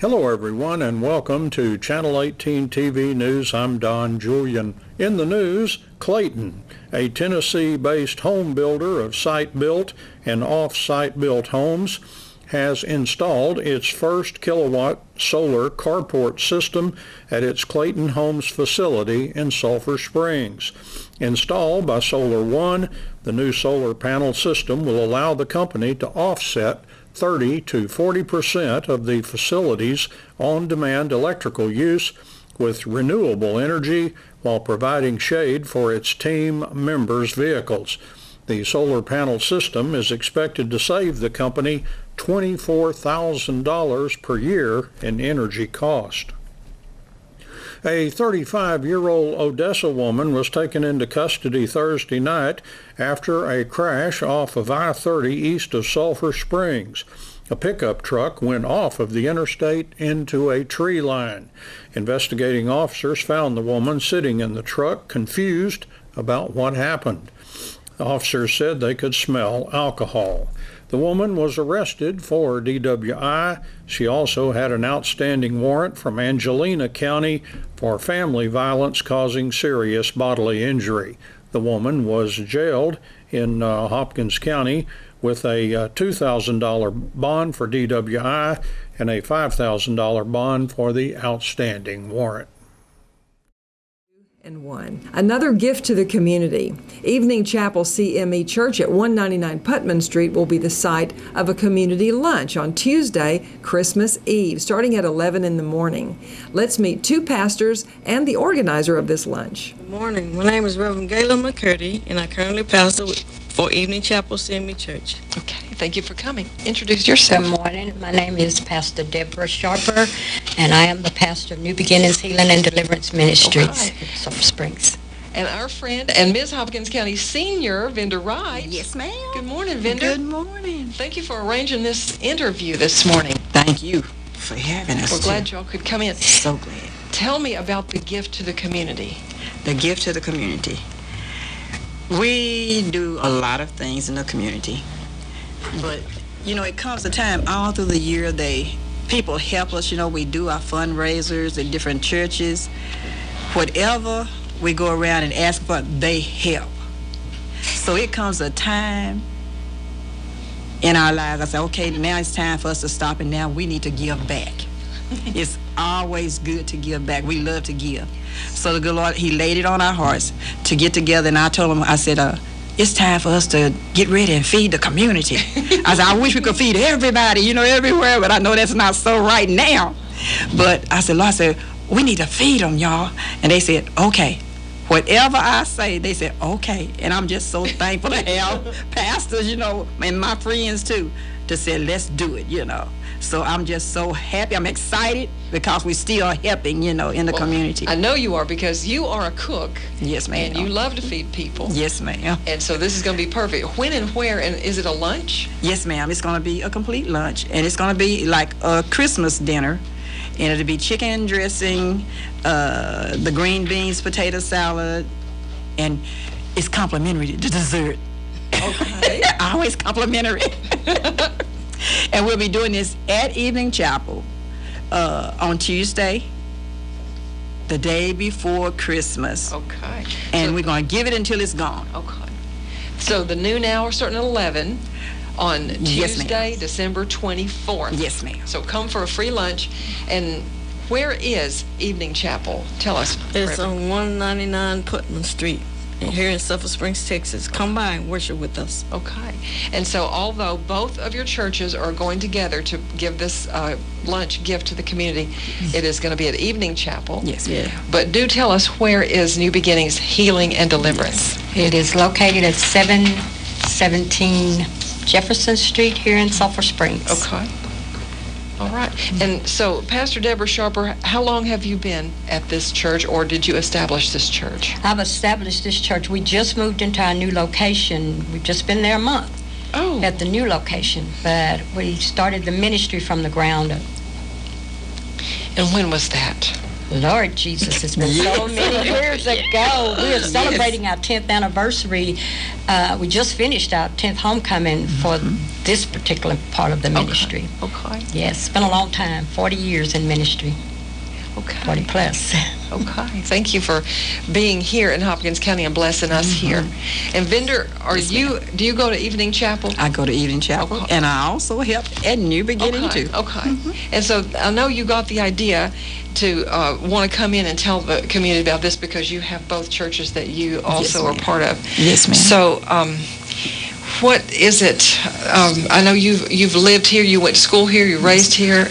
Hello everyone and welcome to Channel 18 TV News. I'm Don Julian. In the news, Ch.18, a Tennessee-based home builder of site-built and off-site built homes, has installed its first kilowatt solar carport system at its Ch.18 Homes facility in Sulphur Springs. Installed by Solar One, the new solar panel system will allow the company to offset 30 to 40% of the facility's on-demand electrical use with renewable energy while providing shade for its team members' vehicles. The solar panel system is expected to save the company $24,000 per year in energy cost. A 35-year-old Odessa woman was taken into custody Thursday night after a crash off of I-30 east of Sulphur Springs. A pickup truck went off of the interstate into a tree line. Investigating officers found the woman sitting in the truck, confused about what happened. The officers said they could smell alcohol. The woman was arrested for DWI. She also had an outstanding warrant from Angelina County for family violence causing serious bodily injury. The woman was jailed in Hopkins County with a $2,000 bond for DWI and a $5,000 bond for the outstanding warrant. And one. Another gift to the community. Evening Chapel CME Church at 199 Putman Street will be the site of a community lunch on Tuesday, Christmas Eve, starting at 11 in the morning. Let's meet two pastors and the organizer of this lunch. Good morning. My name is Reverend Gayla McCurdy, and I currently pastor for Evening Chapel CME Church. Okay, thank you for coming. Introduce yourself. Good morning. My name is Pastor Deborah Sharper, and I am the pastor of New Beginnings Healing and Deliverance Ministries in Sulphur Springs. And our friend and Ms. Hopkins County Senior, Venda Wright. Yes, ma'am. Good morning, Venda. Good morning. Thank you for arranging this interview this morning. Thank you for having us. We're glad y'all could come in. So glad. Tell me about the gift to the community. The gift to the community. We do a lot of things in the community, but it comes a time all through the year people help us. We do our fundraisers at different churches. Whatever we go around and ask for, they help. So it comes a time in our lives I say, okay, now it's time for us to stop, and now we need to give back. It's always good to give back. We love to give. So the good Lord, He laid it on our hearts to get together, and I told Him, I said, it's time for us to get ready and feed the community. I said, I wish we could feed everybody, everywhere, but I know that's not so right now. But I said, Lord, we need to feed them, y'all. And they said, okay. Whatever I say, they said, okay. And I'm just so thankful to have pastors, and my friends too, to say, let's do it, So I'm just so happy. I'm excited because we're still helping, in the community. I know you are, because you are a cook. Yes, ma'am. And you love to feed people. Yes, ma'am. And so this is going to be perfect. When and where? And is it a lunch? Yes, ma'am. It's going to be a complete lunch. And it's going to be like a Christmas dinner. And it'll be chicken dressing, the green beans, potato salad, and it's complimentary to dessert. Okay. Always complimentary. And we'll be doing this at Evening Chapel on Tuesday, the day before Christmas. Okay. And we're going to give it until it's gone. Okay. So the noon hour starting at 11 on Tuesday, December 24th. Yes, ma'am. So come for a free lunch. And where is Evening Chapel? Tell us. It's on 199 Putman Street here in Sulphur Springs, Texas. Come by and worship with us. Okay. And so although both of your churches are going together to give this lunch gift to the community, it is going to be at Evening Chapel. Yes, ma'am. But do tell us, where is New Beginnings Healing and Deliverance? It is located at 717 Jefferson Street here in Sulphur Springs. Okay. All right. And so, Pastor Deborah Sharper, how long have you been at this church, or did you establish this church? I've established this church. We just moved into our new location. We've just been there a month at the new location, but we started the ministry from the ground up. And when was that? Lord Jesus, it's been so many years ago. We are celebrating our 10th anniversary. We just finished our 10th homecoming for this particular part of the ministry. Okay. Yes, it's been a long time, 40 years in ministry. Okay. 40 plus. Okay. Thank you for being here in Hopkins County and blessing us here. And Vendor, do you go to evening chapel? I go to evening chapel, and I also help at New Beginning too. Okay. And so I know you got the idea to want to come in and tell the community about this because you have both churches that you also are part of. Yes, ma'am. So what is it? I know you've lived here, you went to school here, you're raised here.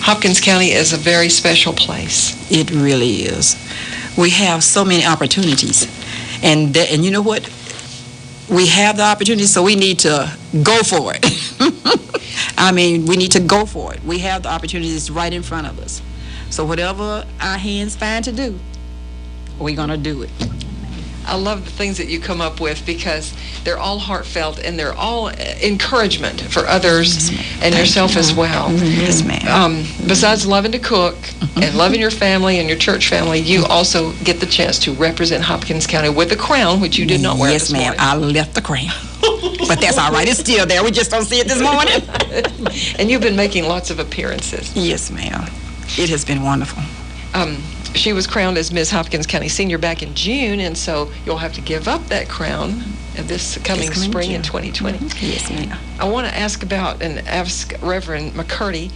Hopkins County is a very special place. It really is. We have so many opportunities, and you know what? We have the opportunity, so we need to go for it. I mean, we need to go for it. We have the opportunities right in front of us. So whatever our hands find to do, we're going to do it. I love the things that you come up with because they're all heartfelt and they're all encouragement for others and yourself as well. Yes, ma'am. Besides loving to cook and loving your family and your church family, you also get the chance to represent Hopkins County with a crown, which you did not wear this morning. Yes, ma'am. I left the crown. But that's all right. It's still there. We just don't see it this morning. And you've been making lots of appearances. Yes, ma'am. It has been wonderful. She was crowned as Miss Hopkins County Senior back in June, and so you'll have to give up that crown this coming spring in 2020. Yes, ma'am. I want to ask Reverend McCurdy,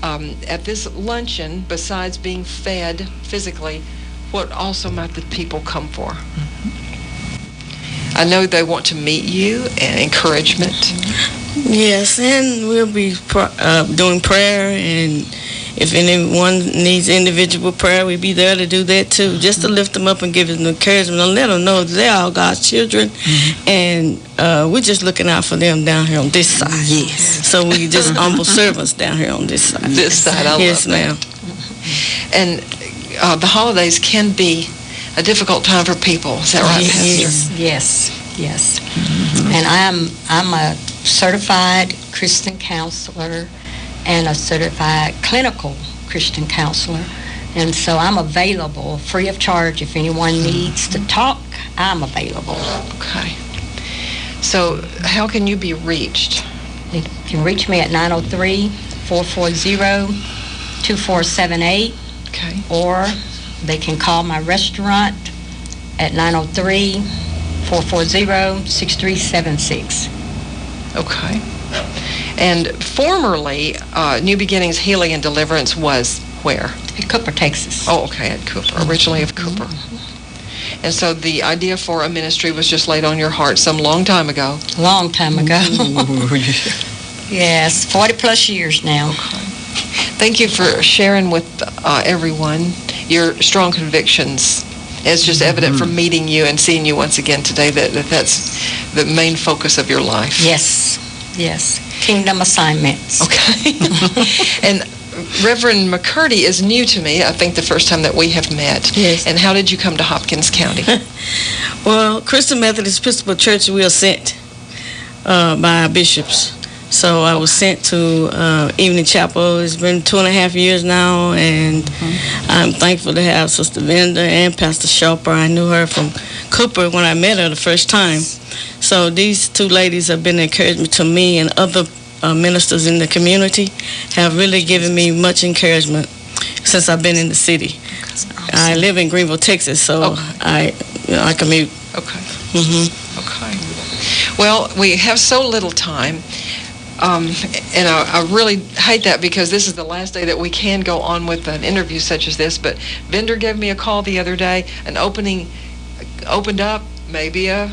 at this luncheon, besides being fed physically, what also might the people come for? I know they want to meet you and encouragement. Yes, and we'll be doing prayer, and if anyone needs individual prayer, we'll be there to do that too, just to lift them up and give them encouragement and let them know that they're all God's children, and we're just looking out for them down here on this side. Yes. So we just humble servants down here on this side. This side, I yes, love ma'am. that. And the holidays can be a difficult time for people. Is that right, Pastor? Yes. And I'm a certified Christian counselor and a certified clinical Christian counselor. And so I'm available free of charge. If anyone needs to talk, I'm available. Okay. So how can you be reached? You can reach me at 903-440-2478. Okay. Or they can call my restaurant at 903-440-6376. Okay. And formerly, New Beginnings Healing and Deliverance was where? In Cooper, Texas. Oh, okay, at Cooper, originally of Cooper. And so the idea for a ministry was just laid on your heart some long time ago. Long time ago. Yes, 40 plus years now. Okay. Thank you for sharing with everyone your strong convictions. It's just evident from meeting you and seeing you once again today that's the main focus of your life. Yes. Kingdom assignments. Okay. And Reverend McCurdy is new to me, I think the first time that we have met. Yes. And how did you come to Hopkins County? Well, Christian Methodist Episcopal Church, we are sent by our bishops. So I was sent to evening chapel. It's been 2.5 years now, and I'm thankful to have Sister Linda and Pastor Sharper. I knew her from Cooper when I met her the first time. So these two ladies have been an encouragement to me, and other ministers in the community have really given me much encouragement since I've been in the city. I live in Greenville, Texas, so I commute. Okay. Okay. Well, we have so little time. And I really hate that because this is the last day that we can go on with an interview such as this. But Vendor gave me a call the other day. An opening opened up, maybe a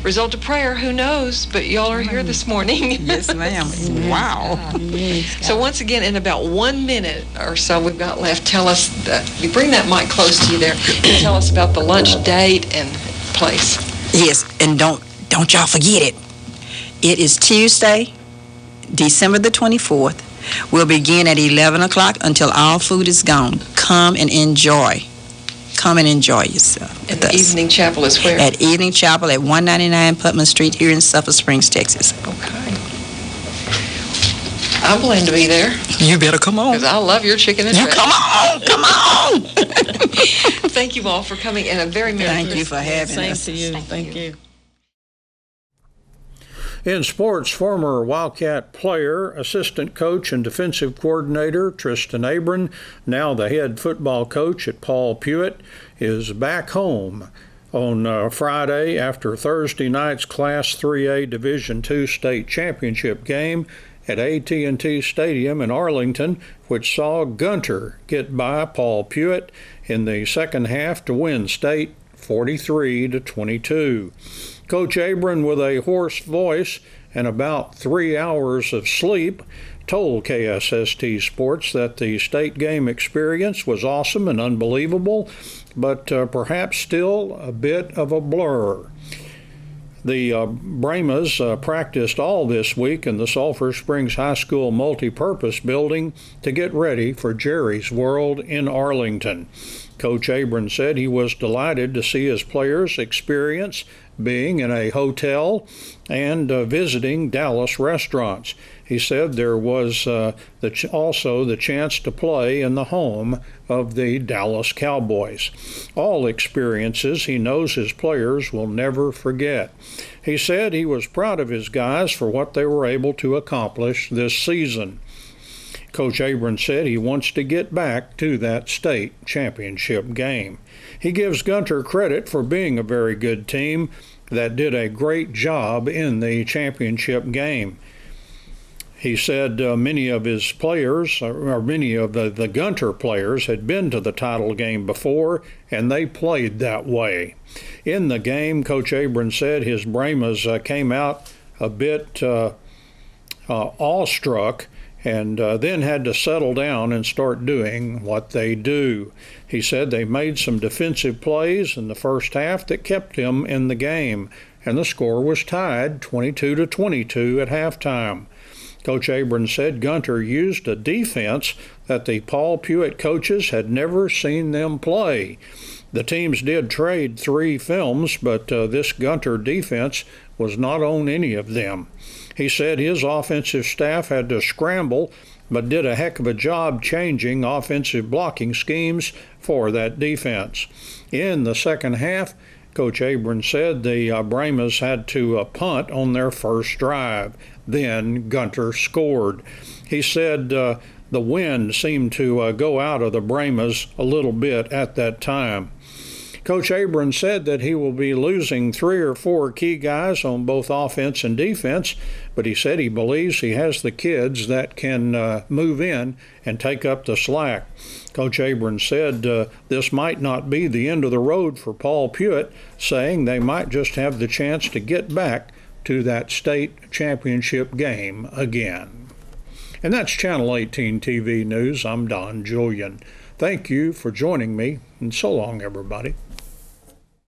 result of prayer. Who knows? But y'all are here this morning. Yes, ma'am. Wow. So once again, in about 1 minute or so we've got left, tell us, you bring that mic close to you there, and tell us about the lunch date and place. Yes, and don't y'all forget it. It is Tuesday, December the 24th. We'll begin at 11 o'clock until all food is gone. Come and enjoy. Come and enjoy yourself. And the evening chapel is where? At Evening Chapel at 199 Putman Street here in Sulphur Springs, Texas. Okay. I plan to be there. You better come on. Because I love your chicken and You dress. come on. thank you all for coming, and a very Merry Thank Christmas. you for having Same us. to you. Thank Thank you. you. In sports, former Wildcat player, assistant coach, and defensive coordinator Ch.18, now the head football coach at Paul Pewitt, is back home on Friday after Thursday night's Class 3A Division II state championship game at AT&T Stadium in Arlington, which saw Gunter get by Paul Pewitt in the second half to win state 43-22. Coach Abram, with a hoarse voice and about 3 hours of sleep, told KSST Sports that the state game experience was awesome and unbelievable, but perhaps still a bit of a blur. The Brahmas practiced all this week in the Sulphur Springs High School multipurpose building to get ready for Jerry's World in Arlington. Coach Abram said he was delighted to see his players experience being in a hotel and visiting Dallas restaurants. He said there was also the chance to play in the home of the Dallas Cowboys. All experiences he knows his players will never forget. He said he was proud of his guys for what they were able to accomplish this season. Coach Abram said he wants to get back to that state championship game. He gives Gunter credit for being a very good team that did a great job in the championship game. He said many of his players, or many of the Gunter players, had been to the title game before, and they played that way. In the game, Coach Abram said his Brahmas came out a bit awestruck, and then had to settle down and start doing what they do. He said they made some defensive plays in the first half that kept him in the game, and the score was tied 22-22 at halftime. Coach Abram said Gunter used a defense that the Paul Pewitt coaches had never seen them play. The teams did trade 3 films, but this Gunter defense was not on any of them. He said his offensive staff had to scramble, but did a heck of a job changing offensive blocking schemes for that defense. In the second half, Coach Abram said the Brahmas had to punt on their first drive. Then Gunter scored. He said the wind seemed to go out of the Brahmas a little bit at that time. Coach Abram said that he will be losing 3 or 4 key guys on both offense and defense, but he said he believes he has the kids that can move in and take up the slack. Coach Abram said this might not be the end of the road for Paul Pewitt, saying they might just have the chance to get back to that state championship game again. And that's Channel 18 TV News. I'm Don Julian. Thank you for joining me, and so long, everybody.